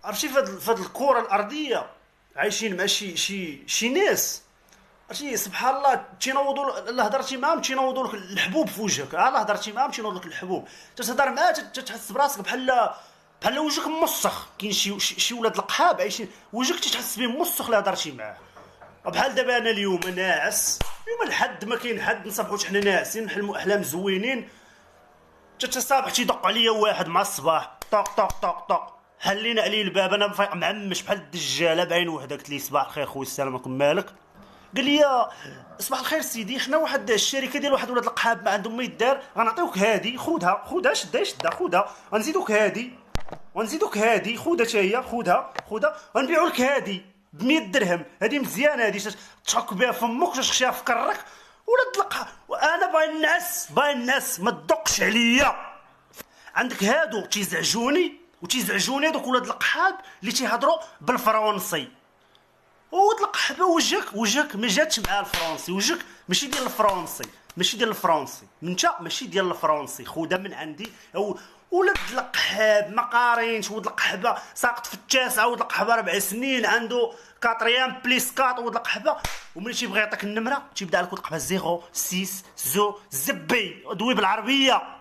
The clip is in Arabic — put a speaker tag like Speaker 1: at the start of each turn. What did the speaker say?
Speaker 1: عرفتي في هاد الكره الارضيه عايشين مع شي ناس. عرفتي سبحان الله تينوضوا الا هضرتي معاهم تينوضوا لك الحبوب في وجهك، الا هضرتي معاهم تينوض لك الحبوب. تتهضر معاه تتحس براسك بحال وجهك موسخ. كاين شي ولاد القحاب عايشين وجهك تتحس به موسخ الا هضرتي معاه. بحال دابا انا اليوم ناعس، يوم الحد ما كاين حد نصبحوا حنا ناعسين نحلموا احلام زوينين، صباح تيدق عليا واحد مع الصباح طق طق طق طق، حلينا عليه الباب انا فايق معمش بحال الدجاله بعين وحده. قلت ليه صباح الخير خويا السلام عليكم مالك؟ قال لي صباح الخير سيدي، حنا واحد الشركه ديال واحد ولاد القحاب ما عندهم ما يدار، غنعطيوك هادي خذها شدها خذها، غنزيدوك هادي ونزيدوك هادي خذها حتى هي خذها غنبيعوا لك هادي ب 100 درهم. هادي مزيانه هادي تحك بها فمك تخشيها في كرك ولاد القحاب. وانا باغي الناس ما تدقش عليا. عندك هادو تيزعجوني هادوك ولاد القحاب اللي تيهضروا بالفرنسي. ولاد القحبه وجهك ما جاتش مع الفرنسي، وجهك ماشي ديال الفرنسي انت ماشي ديال الفرنسي. خذها من عندي. ولاد القحاب ما قارينش. ولاد القحبه ساقط في التاسعه، ولاد القحبه 4 سنين عنده كاتريام بليس كات. ولاد القحبه وملي تيبغي يعطيك النمره تيبدا لك ولاد القحبه 0 6 زو زبي دوي بالعربيه.